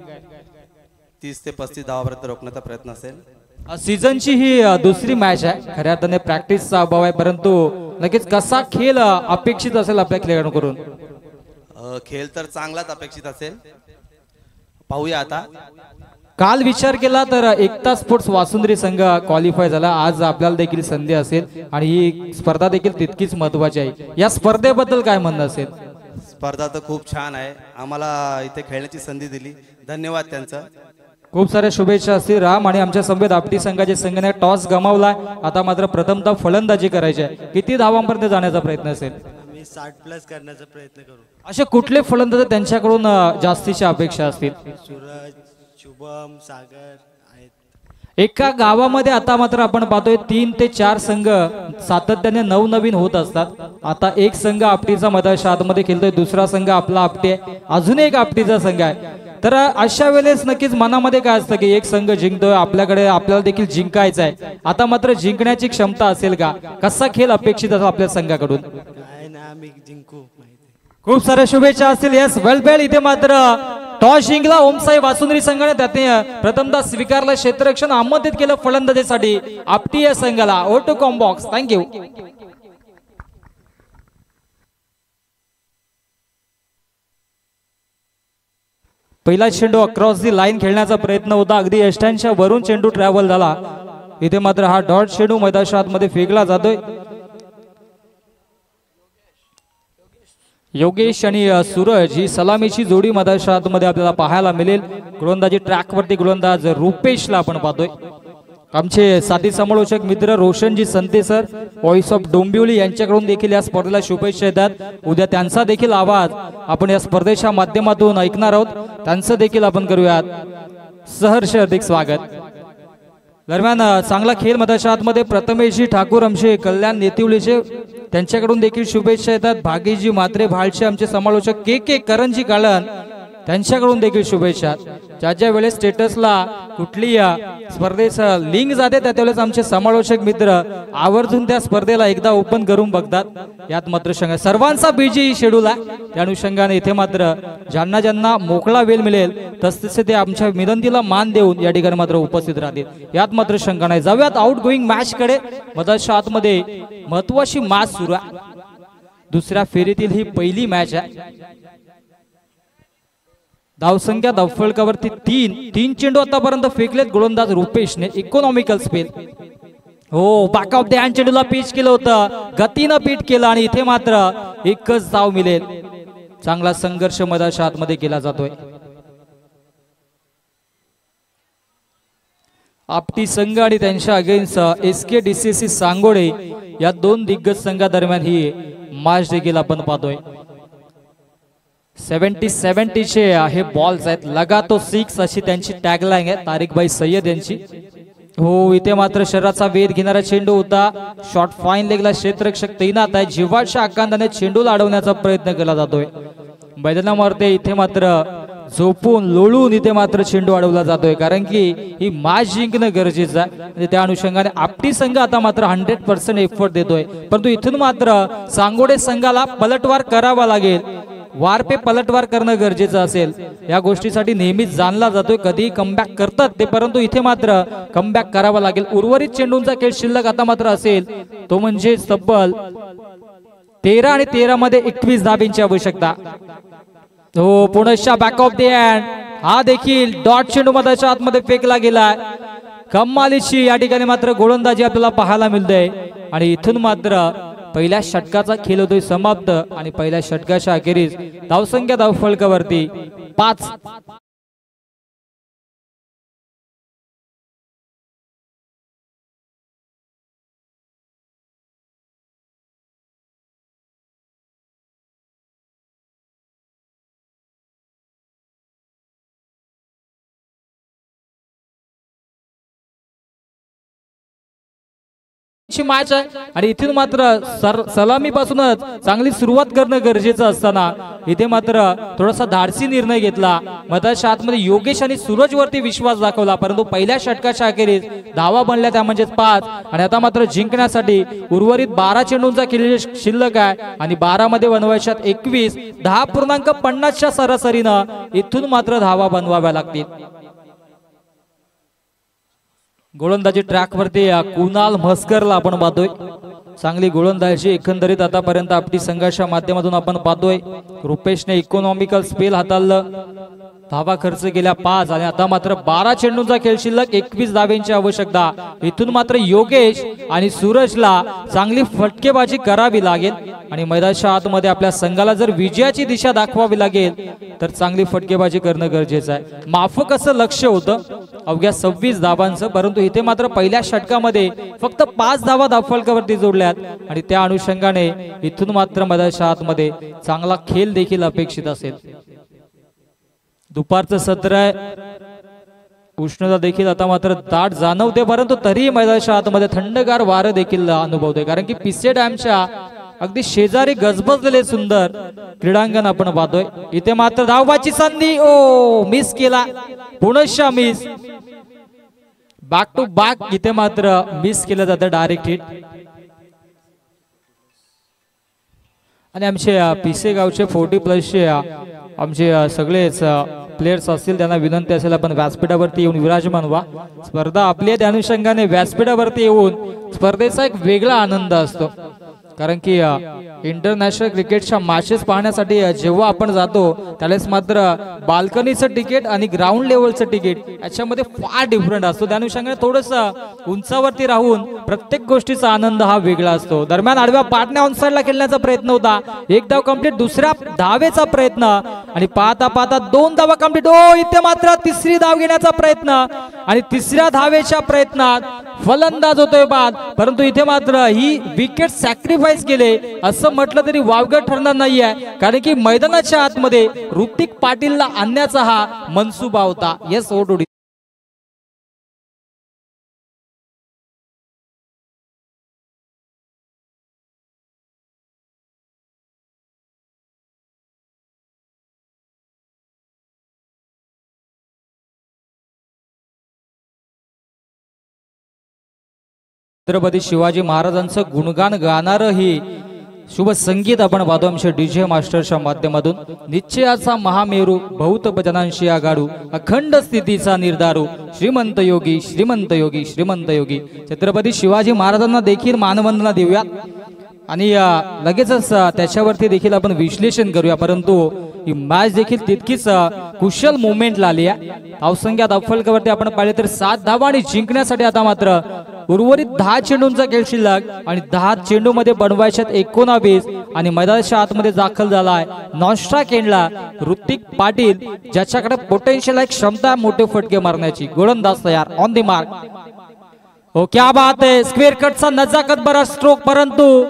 30 ते 35 धावापर्यंत रोखण्याचा प्रयत्न असेल. सीझनची ही दुसरी मॅच आहे. खऱ्या अर्थाने प्रॅक्टिसचा अभाव आहे. परंतु नक्कीच कसा खेळ अपेक्षित असेल आपल्या खेळाडूंकडून? खेळ तर चांगलाच अपेक्षित असेल, पाहूया आता. काल विचार केला तर एकता स्पोर्ट्स वासुंद्री संघ क्वालिफाय झाला. आज आपल्याला देखील संधी असेल आणि ही स्पर्धा देखील तितकीच महत्वाची आहे. या स्पर्धेबद्दल काय म्हणणं असेल? स्पर्धा तर खूप छान आहे, आम्हाला इथे खेळण्याची संधी दिली, धन्यवाद त्यांचा. खूप साऱ्या शुभेच्छा असतील राम. आणि आमच्या समवेत आपटी संघाचे संघाने टॉस गमावला, आता मात्र प्रथमतः फलंदाजी करायची आहे. किती धावांपर्यंत जाण्याचा प्रयत्न असेल? 60+ करण्याचा प्रयत्न करू. असे कुठले फलंदाज त्यांच्याकडून जास्तीच्या अपेक्षा असतील? सूरज, शुभम, सागर आहेत. एका गावामध्ये आता मात्र आपण पाहतोय 3 ते 4 संघ सातत्याने नवनवीन होत असतात. आता एक संघ आपटीचा मदारशा आतमध्ये खेळतोय, दुसरा संघ आपला आपटी आहे, अजून एक आपटीचा संघ आहे. तर अशा वेळेस नक्कीच मनामध्ये काय असतं की एक संघ जिंकतोय, आपल्याला देखील जिंकायचं आहे. आता मात्र जिंकण्याची क्षमता असेल का? कसा खेळ अपेक्षित असतो आपल्या संघाकडून? काय ना आम्ही जिंकू माहिती. खूप साऱ्या शुभेच्छा असतील. येस, वेल बेल. इथे मात्र टॉस जिंकला ओमसाई वासुंद्री संघाने, त्याने प्रथमतः स्वीकारलं क्षेत्ररक्षण, आमंत्रित केलं फलंदाजीसाठी आपटी या संघाला. ओ टू कॉम्बॉक्स, थँक्यू. पहिला चेंडू अक्रॉस दी लाईन खेळण्याचा प्रयत्न होता, अगदी यष्टांच्या वरून चेंडू ट्रॅव्हल झाला. इथे मात्र हा डॉट चेंडू मैदानाच्या आतमध्ये फेकला जातोय. योगेश आणि सूरज ही सलामीची जोडी मैदानाच्या आतमध्ये आपल्याला पाहायला मिळेल. गोलंदाजी ट्रॅकवरती गोलंदाज रुपेशला आपण पाहतोय. आमचे साथी समालोचक मित्र Roshanji संते sir, voice of Dombivli यांच्याकडून देखील या स्पर्धेला शुभेच्छा येतात. उद्या त्यांचा देखील आवाज आपण या स्पर्धेच्या माध्यमातून ऐकणार आहोत, त्यांचं देखील आपण करूयात सहर्ष हार्दिक स्वागत. दरम्यान चांगला खेळ मैदानाच्या आतमध्ये प्रथमेशजी ठाकूर आमचे कल्याण नेतिवलीचे, त्यांच्याकडून देखील शुभेच्छा येतात. भागीजी मात्रे भाळचे आमचे समालोचक, के करंजी काळन, त्यांच्याकडून देखील शुभेच्छा. ज्या वेळेस स्टेटसला कुठली स्पर्धेचं लिंक जाते त्यावेळेस आमचे समालोचक मित्र आवर्जून त्या स्पर्धेला एकदा ओपन करून बघतात. यात मात्र सर्वांचा बिजी शेड्यूल आहे, त्या अनुषंगाने इथे मात्र ज्यांना ज्यांना मोकळा वेळ मिळेल तसतसे ते आमच्या विनंतीला मान देऊन या ठिकाणी मात्र उपस्थित राहतील. यात मात्र शंका नाही. जाऊयात आउट गोईंग मॅच कडे. मधाच्या आतमध्ये महत्वाची मॅच सुरू आहे, दुसऱ्या फेरीतील ही पहिली मॅच आहे. धावसंख्या धावफलकावरती 3 चेंडू आतापर्यंत फेकलेत गोलंदाज रुपेशने. Economical spell. हो, बॅक ऑफ द हँड चेंडूला पिच केलं होतं, गतीनं पीट केलं आणि इथे मात्र एकच धाव मिळेल. चांगला संघर्ष मैदानाच्या आतमध्ये केला जातोय. आपटी संघ आणि त्यांच्या अगेन्स्ट SKDCC सांगोडे या 2 दिग्गज संघादरम्यान ही मॅच देखील आपण पाहतोय. 70-70 चे हे बॉल्स आहेत. लगा तो 6 अशी त्यांची टॅगलाईन आहे तारिकभाई सय्यद यांची. हो, इथे मात्र शरीराचा वेध घेणारा चेंडू होता. शॉर्ट फाईन लेगला क्षेत्ररक्षक तैनात आहे. जिव्हाच्या आकांताने चेंडूला अडवण्याचा प्रयत्न केला जातोय. मैदानावरती इथे मात्र झोपून लोळून इथे मात्र चेंडू अडवला जातोय, कारण की ही मॅच जिंकणं गरजेचं आहे. त्या अनुषंगाने आपटी संघ आता मात्र 100% एफर्ट देतोय, परंतु इथून मात्र सांगोडे संघाला पलटवार करावा लागेल. वार पे पलटवार करणं गरजेचं असेल. या गोष्टीसाठी नेहमीच जाणला जातोय, कधी कमबॅक करतात ते, परंतु इथे मात्र कमबॅक करावा लागेल. उर्वरित चेंडूंचा खेळ शिल्लक आता मात्र असेल तो म्हणजे तब्बल 13 आणि 13 मध्ये 21 धाबींची आवश्यकता. हो, पुनश्च बॅक ऑफ द हँड, हा देखील डॉट चेंडू मधाच्या आतमध्ये फेकला गेलाय. कमालीची या ठिकाणी मात्र गोलंदाजी आपल्याला पाहायला मिळते आणि इथून मात्र पहिल्या षटकाचा खेळ होतोय समाप्त आणि पहिल्या षटकाच्या अखेरीस धावसंख्या धावफलकावरती 5. मॅच आहे आणि इथून मात्र सलामी पासूनच चांगली सुरुवात करणं गरजेचं असताना इथे मात्र थोडासा धाडसी निर्णय घेतला. मधाच्या आतमध्ये योगेश आणि सूरज वरती विश्वास दाखवला, परंतु पहिल्या षटकाच्या अखेरीस धावा बनल्या त्या म्हणजे 5 आणि आता मात्र जिंकण्यासाठी उर्वरित 12 चेंडूंचा खेळ शिल्लक आहे आणि 12 मध्ये बनवायच्यात 21. 10.50च्या सरासरीनं इथून मात्र धावा बनवाव्या लागतील. गोलंदाजी ट्रॅक वरती कुणाल म्हस्करला आपण पाहतोय. चांगली गोलंदाजी एकंदरीत आतापर्यंत आपली संघाच्या माध्यमातून आपण पाहतोय. रुपेशने इकॉनॉमिकल स्पेल हाताळलं, धावा खर्च केल्या 5 आणि आता मात्र 12 चेंडूंचा खेळ शिल्लक, 21 धाव्यांची आवश्यकता. इथून मात्र योगेश आणि सूरजला चांगली फटकेबाजी करावी लागेल आणि मैदानाच्या आतमध्ये आपल्या संघाला जर विजयाची दिशा दाखवावी लागेल तर चांगली फटकेबाजी करणं गरजेचं आहे. माफक असं लक्ष होतं अवघ्या 26 धावांचं, परंतु इथे मात्र पहिल्या षटकामध्ये फक्त 5 धावा धावफलकावरती जोडल्यात आणि त्या अनुषंगाने इथून मात्र मैदानाच्या आतमध्ये चांगला खेळ देखील अपेक्षित असेल. दुपारचं सत्र आहे, उष्णता देखील आता मात्र दाट जाणवते, परंतु तरीही मैदानाच्या आतमध्ये थंडगार वारं देखील अनुभवते, कारण की पिसे डॅमच्या अगदी शेजारी गजबजलेले सुंदर क्रीडांगण आपण पाहतोय. इथे मात्र धावबाची संधी, ओ मिस केला, पुनश्च मिस, बॅक टू बॅक इथे मात्र मिस केलं जातं डायरेक्ट हिट. आणि आमचे पिसे गावचे 40+ आमचे सगळेच प्लेयर्स असतील त्यांना विनंती असेल आपण व्यासपीठावरती येऊन विराजमान व्हा. स्पर्धा आपली आहे त्या अनुषंगाने व्यासपीठावरती येऊन स्पर्धेचा एक वेगळा आनंद असतो, कारण की इंटरनॅशनल क्रिकेटच्या मॅचेस पाहण्यासाठी जेव्हा आपण जातो त्यावेळेस मात्र बाल्कनीचं तिकीट आणि ग्राउंड लेवलचं तिकीट याच्यामध्ये फार डिफरंट असतो. त्या अनुषंगाने थोडंसं उंचावरती राहून प्रत्येक गोष्टीचा आनंद हा वेगळा असतो. दरम्यान आडव्या पाटण्या ऑनसाइडला खेळण्याचा प्रयत्न होता, एक धाव कंप्लीट, दुसऱ्या धावेचा प्रयत्न आणि पाहता पाहता 2 धावा कंप्लीट. ओ इथे मात्र तिसरी धाव घेण्याचा प्रयत्न आणि तिसऱ्या धावेच्या प्रयत्नात फलंदाज होतोय बाद, परंतु इथे मात्र ही विकेट सॅक्रिफाईस केले असं म्हटलं तरी वावगं ठरणार नाहीये, कारण की मैदानाच्या आतमध्ये ऋतिक पाटीलला आणण्याचा हा मनसुबा होता. येस ओडोडी छत्रपती शिवाजी महाराजांचं गुणगान गाणारं ही शुभ संगीत आपण पाहतो आमच्या डीजे मास्टरच्या माध्यमातून. निश्चयाचा महामेरू बहुत भजनांशी आगाडू, अखंड स्थितीचा निर्धारू, श्रीमंत योगी श्रीमंत योगी श्रीमंत योगी. छत्रपती शिवाजी महाराजांना देखील मानवंदना देऊया आणि लगेचच त्याच्यावरती देखील आपण विश्लेषण करूया, परंतु ही मॅच देखील तितकीच कुशल मुवमेंटला आली आहे. धावसंख्या धावफलकावरती आपण पाहिले तर 7 धावा आणि जिंकण्यासाठी आता मात्र उर्वरित 10 चेंडूंचा खेळ शिल्लक आणि 10 चेंडू मध्ये बनवायच्यात 19 आणि मैदानाच्या आतमध्ये दाखल झालाय नॉस्ट्रा केंडला ऋतिक पाटील, ज्याच्याकडे पोटेन्शियल आहे, क्षमता मोठे फटके मारण्याची. गोलंदाज तयार, ऑन द मार्क. हो क्या बात आहे, स्क्वेअर कटचा नजाकत बरा स्ट्रोक, परंतु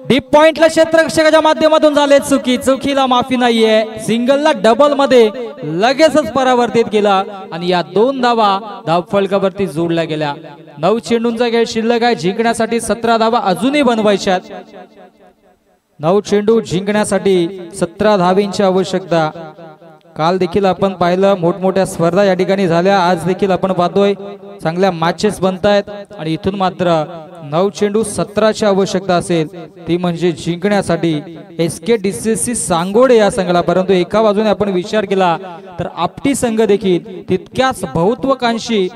डीप पॉइंटला क्षेत्ररक्षकाच्या माध्यमातून झाले चुकीला माफी नाहीये. सिंगलला डबल मध्ये लगेचच परावर्तित केला आणि या 2 धावा धावफलकावरती जोडल्या गेल्या. 9 चेंडूंचा खेळ शिल्लक आहे, जिंकण्यासाठी 17 धावा अजूनही बनवायच्यात. 9 चेंडू जिंकण्यासाठी 17 धावींची आवश्यकता. काल देखील आपण पाहिलं मोठमोठ्या स्पर्धा या ठिकाणी झाल्या, आज देखील आपण पाहतोय चांगल्या मॅचेस बनतायत आणि इथून मात्र 9 चेंडू 17ची आवश्यकता असेल, ती म्हणजे जिंकण्यासाठी SKDCC सांगोडे या संघाला. परंतु एका बाजूने आपण विचार केला तर आपटी संघ देखील तितक्याच बहुत्वाकांक्षी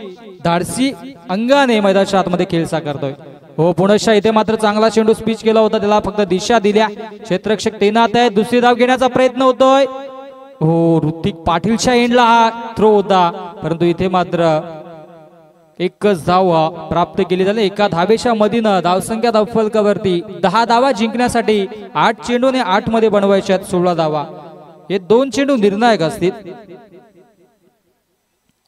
धाडसी अंगाने मैदानाच्या आतमध्ये खेळ साकारतोय. हो पुनश्च इथे मात्र चांगला चेंडू स्पीच केला होता, त्याला फक्त दिशा दिल्या. क्षेत्ररक्षक तैनात आहे, दुसरी धाव घेण्याचा प्रयत्न होतोय. हो ऋतिक पाटीलच्या एंडला हा थ्रो होता, परंतु इथे मात्र एकच धाव प्राप्त केली झाली. एका धावेच्या मधीनं धावसंख्या धावफलकावरती 10 धावा जिंकण्यासाठी 8 चेंडूने 8 मध्ये बनवायचे आहेत 16 धावा. हे 2 चेंडू निर्णायक असतील.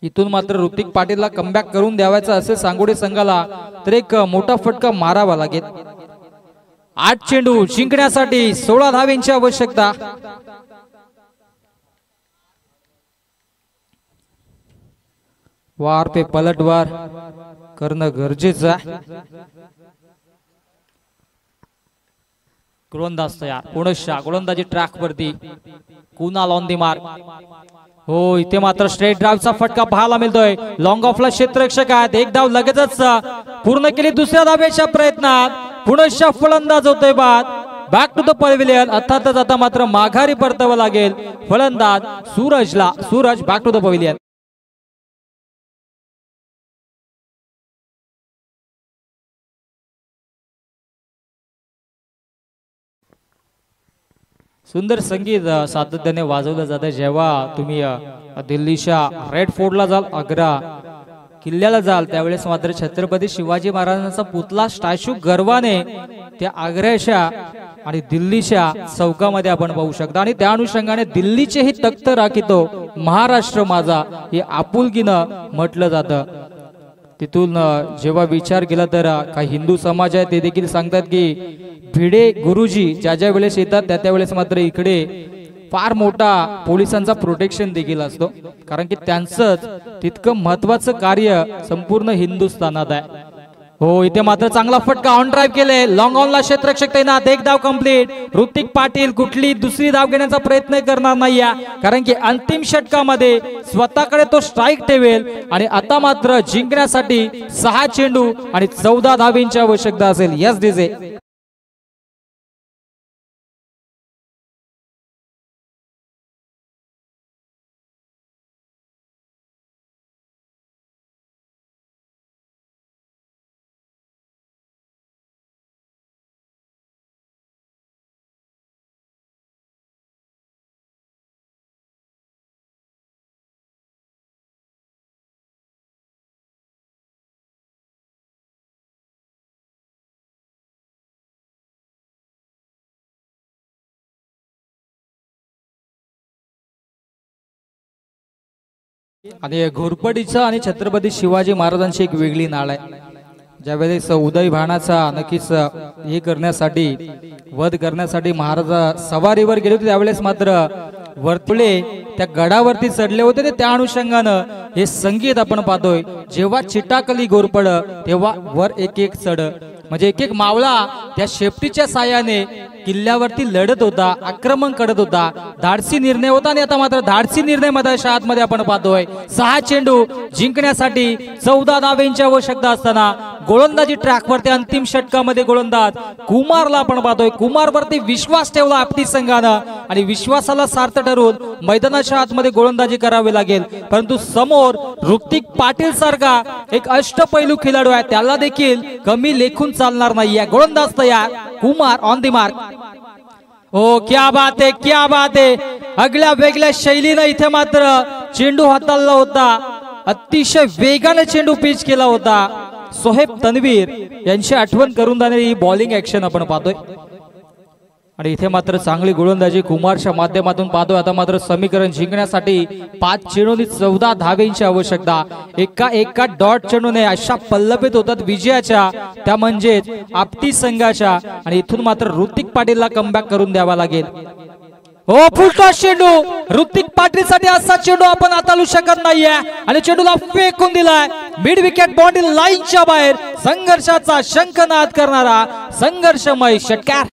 इथून मात्र ऋतिक पाटीलला कमबॅक करून द्यावायचा असेल सांगोडे संघाला तर एक मोठा फटका मारावा लागेल. 8 चेंडू जिंकण्यासाठी 16 धावेंची आवश्यकता. वार पे पलटवार करणं गरजेचं आहे. गोलंदाज तयार, पुनश्च गोलंदाजी ट्रॅक वरती, कुणाल ऑन दी मार्क. हो इथे मात्र स्ट्रेट ड्राईव्हचा फटका पाहायला मिळतोय. लॉंग ऑफला क्षेत्ररक्षक आहेत, एक धाव लगेचच पूर्ण केली. दुसऱ्या धावेच्या प्रयत्नात पुनश्च फलंदाज होतोय बाद. Back to the pavilion. अर्थातच आता मात्र माघारी परतावं लागेल फलंदाज सूरजला. Suraj back to the pavilion. सुंदर संगीत सातत्याने वाजवलं जातं जेव्हा तुम्ही दिल्लीच्या रेड फोर्टला जाल, आग्रा किल्ल्याला जाल, त्यावेळेस मात्र छत्रपती शिवाजी महाराजांचा पुतळा स्टॅच्यू गर्वाने त्या आग्र्याच्या आणि दिल्लीच्या चौकामध्ये आपण पाहू शकता. आणि त्या अनुषंगाने दिल्लीचेही तख्त राखितो महाराष्ट्र माझा हे आपुलकीनं म्हटलं जातं. तिथून जेव्हा विचार केला तर काही हिंदू समाज आहे ते देखील सांगतात की भिडे गुरुजी ज्या वेळेस येतात त्या वेळेस मात्र इकडे फार मोठा पोलिसांचा प्रोटेक्शन देखील असतो, कारण की त्यांचं तितकं महत्वाचं कार्य संपूर्ण हिंदुस्थानात आहे. हो, इथे मात्र चांगला फटका ऑन ड्राईव्ह केले, लॉंग ऑनला क्षेत्ररक्षक तैनात, एक धाव कंप्लीट. ऋतिक पाटील कुठली दुसरी धाव घेण्याचा प्रयत्न करणार नाही, कारण की अंतिम षटकामध्ये स्वतःकडे तो स्ट्राईक ठेवेल. आणि आता मात्र जिंकण्यासाठी 6 चेंडू आणि 14 धावींची आवश्यकता असेल. Yes DJ. आणि घोरपडीचं आणि छत्रपती शिवाजी महाराजांची एक वेगळी नाळ आहे. ज्यावेळेस उदय भानाचा नक्कीच हे करण्यासाठी वध करण्यासाठी महाराज सवारीवर गेले होते, त्यावेळेस मात्र वर्तुळे त्या गडावरती चढले होते. त्या अनुषंगानं हे संगीत आपण पाहतोय, जेव्हा चिटाकली घोरपड तेव्हा वर एक एक चढ, म्हणजे एक एक मावळा त्या शेपटीच्या साह्याने किल्ल्यावरती लढत होता, आक्रमण करत होता. धाडसी निर्णय होता आणि आता मात्र धाडसी निर्णय मधाच्या आतमध्ये आपण पाहतोय. 6 चेंडू जिंकण्यासाठी 14 धावेंची आवश्यकता असताना गोलंदाजी ट्रॅकवरती अंतिम षटकामध्ये गोलंदाज कुमारला आपण पाहतोय. कुमारवरती विश्वास ठेवला आपटी संघानं आणि विश्वासाला सार्थ ठरवून मैदानाच्या आतमध्ये गोलंदाजी करावी लागेल. परंतु समोर ऋतिक पाटील सारखा एक अष्टपैलू खेळाडू आहे, त्याला देखील कमी लेखून चालणार नाहीये. गोलंदाज तयार, कुमार ऑन दी मार्क. हो, क्या बात आहे, क्या बात आहे. आगळ्या वेगळ्या शैलीनं इथे मात्र चेंडू हाताळला होता, अतिशय वेगाने चेंडू पिच केला होता. सोहेब तन्वीर यांची आठवण करून देणारी ही बॉलिंग ऍक्शन आपण पाहतोय. आणि इथे मात्र चांगली गोलंदाजी कुमारच्या माध्यमातून पाहतोय. आता मात्र समीकरण जिंकण्यासाठी 5 चेंडूंनी 14 धावेंची आवश्यकता. एका डॉट चेंडूने अशा पल्लवित होतात विजयाच्या, त्या म्हणजेच आपटी संघाच्या. आणि इथून मात्र ऋतिक पाटीलला कमबॅक करून द्यावा लागेल. हो, फुलटॉस चेंडू ऋतिक पाटील साठी असा चेंडू आपण हाताळू शकत नाहीये आणि चेंडूला फेकून दिलाय मिड विकेट बाउंड्री लाईनच्या बाहेर. संघर्षाचा शंखनाद करणारा संघर्षमय षटकार.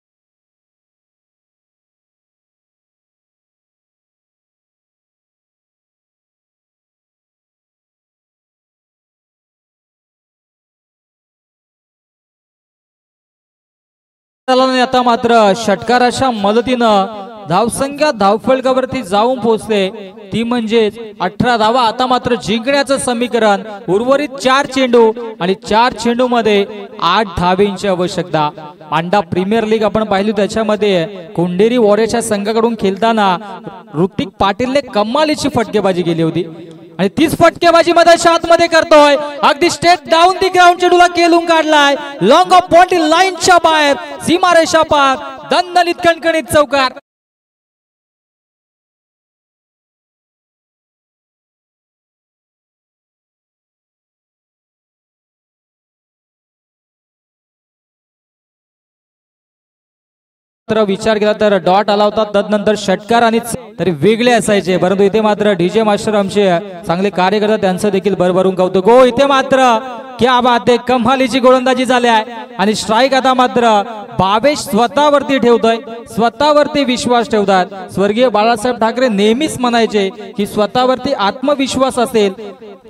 आता मात्र षटकाराच्या मदतीनं धावसंख्या धावफलकावरती जाऊन पोहोचले, ती म्हणजे 18 धावा. आता मात्र जिंकण्याचं समीकरण उर्वरित 4 चेंडू आणि 4 चेंडू मध्ये 8 धावेंची आवश्यकता. पांडा प्रीमियर लीग आपण पाहिली, त्याच्यामध्ये कोंडेरी वॉरियर्सच्या संघाकडून खेळताना ऋतिक पाटीलने कमालीची फटकेबाजी केली होती आणि तीच फटकेबाजी मध्ये आतमध्ये करतोय. अगदी स्टेट डाऊन दी ग्राउंड चेंडूला केलून काढलाय, लॉंग ऑफ बाउंड्री लाईनच्या बाहेर, सीमारेषा पार, दणदणीत कणकणीत चौकार. विचार केला तर डॉट आला होता, तदनंतर षटकार आणि तरी वेगळे असायचे, परंतु इथे मात्र डीजे मास्टर आमचे चांगले कार्य करतात, त्यांचं देखील भरभरून कौतुक. गो इथे मात्र क्या बात आहे, कमालीची गोलंदाजी झाली आहे आणि स्ट्राईक आता मात्र भावेश स्वतःवरती ठेवतोय, स्वतःवरती विश्वास ठेवतात. स्वर्गीय बाळासाहेब ठाकरे नेहमीच म्हणायचे की स्वतःवरती आत्मविश्वास असेल,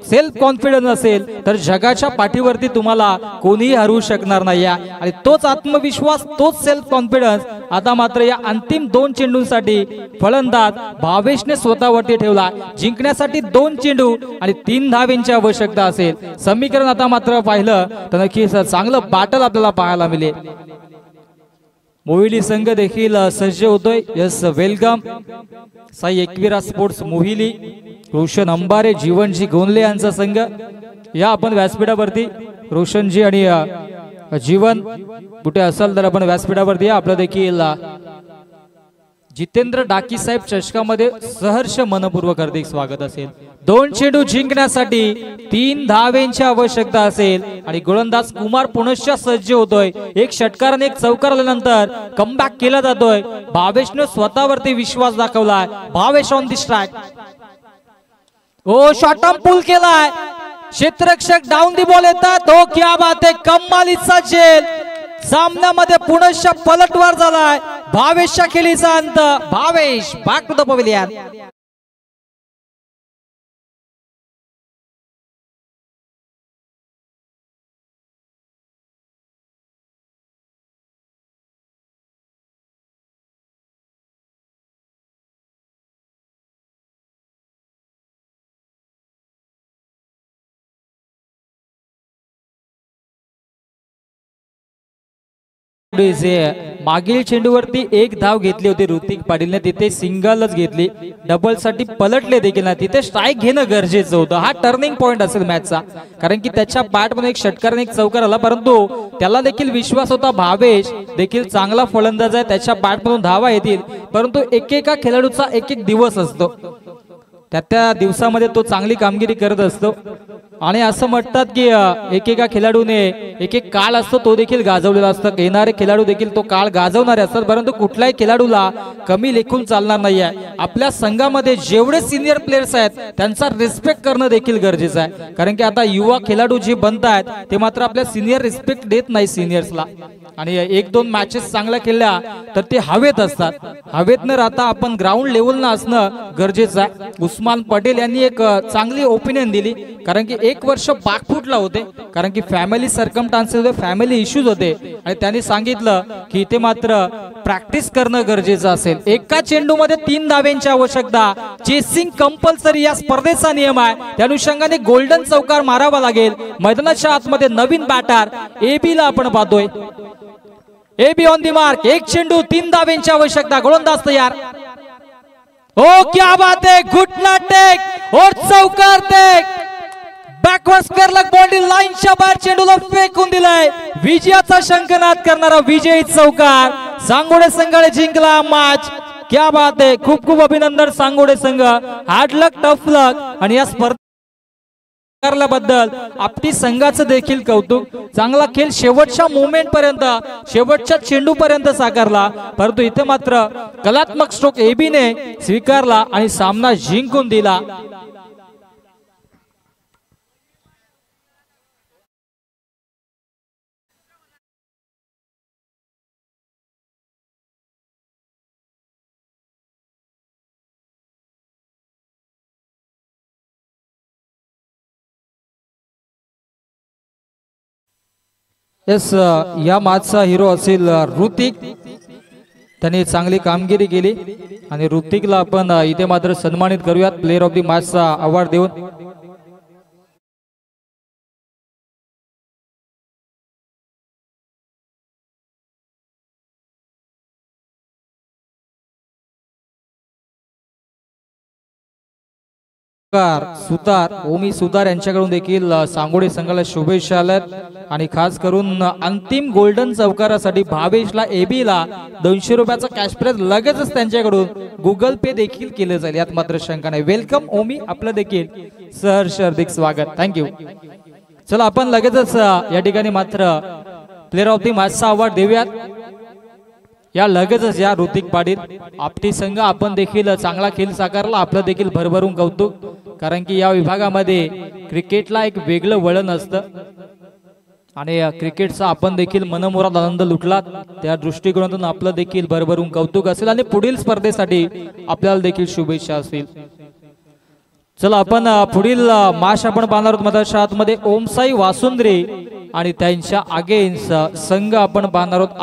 सेल्फ कॉन्फिडन्स असेल तर जगाच्या पाठीवरती तुम्हाला कोणीही हरवू शकणार नाही. आणि तोच आत्मविश्वास, तोच सेल्फ कॉन्फिडन्स आता मात्र या अंतिम 2 चेंडूंसाठी फलंदाज भावेशने स्वतःवरती ठेवला. जिंकण्यासाठी 2 चेंडू आणि 3 धावेंची आवश्यकता असेल. समीकरण आता मात्र पाहिलं तर नक्कीच चांगलं बॅटल आपल्याला पाहायला मिळेल. मोहिली संघ देखील सज्ज होतोय. Yes welcome. Sai Ekvira sports Mohili, Roshan Ambare, Jeevanji Gondale यांचा संघ या आपण व्यासपीठावरती. रोशनजी आणि जीवन कुठे असाल तर आपण व्यासपीठावरती या. आपलं देखील जितेंद्र डाकी साहेब चषकामध्ये सहर्ष मनपूर्वक हार्दिक स्वागत असेल. 2 चेंडू जिंकण्यासाठी 3 धावेंची आवश्यकता असेल आणि गोलंदाज कुमार पुनश्च सज्ज होतोय. एक षटकार आणि एक चौकार आल्यानंतर कमबॅक केला जातोय. भावेशने स्वतःवरती विश्वास दाखवलाय. Bhavesh on the strike. Oh short pull केलाय. क्षेत्ररक्षक डाऊन दी बॉल येतात. हो क्या बात आहे. कमालीचा झेल. सामन्यामध्ये पुनश्च पलटवार झालाय. भावेशच्या खेळीचा अंत. Bhavesh back to the pavilion. मागील चेंडूवरती एक धाव घेतली होती ऋतिक पाटीलने, तिथे सिंगलच घेतली. डबल साठी पलटले देखील ना, तिथे स्ट्राईक घेणं गरजेचं होतं. हा टर्निंग पॉइंट असेल मॅचचा, कारण की त्याच्या बॅट मध्ये एक षटकार आणि एक चौकार आला, परंतु त्याला देखील विश्वास होता. भावेश देखील चांगला फलंदाज आहे, त्याच्या बॅट मधून धावा येतील, परंतु एकेका खेळाडूचा एक एक दिवस असतो. त्या दिवसामध्ये तो चांगली कामगिरी करत असतो. आणि असं म्हणतात की एकेका खेळाडूने एक एक काळ असतो तो देखील गाजवलेला असतो. येणारे खेळाडू देखील तो काळ गाजवणारे असतात, परंतु कुठल्याही खेळाडूला कमी लेखून चालणार नाही आहे. आपल्या संघामध्ये जेवढे सिनियर प्लेयर्स आहेत त्यांचा रिस्पेक्ट करणं देखील गरजेचं आहे, कारण की आता युवा खेळाडू जे बनत आहेत ते मात्र आपल्या सिनियर रिस्पेक्ट देत नाही सिनियर्सला. आणि 1-2 मॅचेस चांगल्या खेळल्या तर ते हवेत असतात. हवेत न राहता आपण ग्राउंड लेवलला असणं गरजेचं आहे. उस्मान पटेल यांनी एक चांगली ओपिनियन दिली, कारण की 1 वर्ष बॅकफुटला होते, कारण की फॅमिली सर्कमस्टान्सेस होते, फॅमिली इश्यूज होते, आणि त्यांनी सांगितलं की इथे मात्र प्रॅक्टिस करणं गरजेचं असेल. एका चेंडूमध्ये 3 धावेंची आवश्यकता. चेसिंग कंपल्सरी या स्पर्धेचा नियम आहे. त्या अनुषंगाने गोल्डन चौकार मारावा लागेल. मैदानाच्या आतमध्ये नवीन बॅटर एबी ला आपण पाहतोय. AB on the mark. एक चेंडू 3 धावेंची आवश्यकता. गोलंदाज तयार. ओ क्या बात है. घुटना टेक और चौकार टेक. बॅकवर्ड स्क्वेअर बॉडी लाईनच्या बाहेर चेंडूला फेकून दिलाय. विजयाचा शंखनाद करणारा विजयी चौकार. सांगोडे संघाने जिंकला मॅच. क्या बात है. खूप खूप अभिनंदन सांगोडे संघ. हार्ड लक, टफ लक. आणि या स्पर्धेबद्दल आपली संघाचं देखील कौतुक. चांगला खेळ शेवटच्या मोमेंट पर्यंत, शेवटच्या चेंडू पर्यंत साकारला, परंतु इथे मात्र कलात्मक स्ट्रोक एबीने स्वीकारला आणि सामना जिंकून दिला. यस, या मॅचचा हिरो असेल ऋतिक. त्याने चांगली कामगिरी केली आणि ऋतिकला आपण इथे मात्र सन्मानित करूयात प्लेअर ऑफ द मॅचचा अवॉर्ड देऊन. सुतार, ओमी सुतार यांच्याकडून देखील सांगोडे संघाला शुभेच्छा आल्यात. आणि खास करून अंतिम गोल्डन चौकारासाठी भावेशला, एबीला 200 रुपयाचा कॅश प्राइज लगेचच त्यांच्याकडून गुगल पे देखील केलं जाईल, यात मात्र शंका नाही. वेलकम ओमी, आपलं देखील सहर्ष हार्दिक स्वागत. थँक्यू. चला आपण लगेचच या ठिकाणी मात्र प्लेअर ऑफ द मॅचचा अवॉर्ड देऊयात. या लगेचच या ऋतिक पाटील. आपटी संघ आपण देखील चांगला खेळ साकारला, आपलं देखील भरभरून कौतुक, कारण की या विभागामध्ये क्रिकेटला एक वेगळं वळण असतं आणि क्रिकेटचा आपण देखील मनमुराद आनंद लुटला. त्या दृष्टिकोनातून आपलं देखील भरभरून कौतुक असेल आणि पुढील स्पर्धेसाठी आपल्याला देखील शुभेच्छा असतील. चला आपण पुढील मॅच आपण पाहणार आहोत मधाच्या आतमध्ये ओमसाई वासुंद्रे आणि त्यांच्या अगेन्स्ट संघ आपण पाहणार आहोत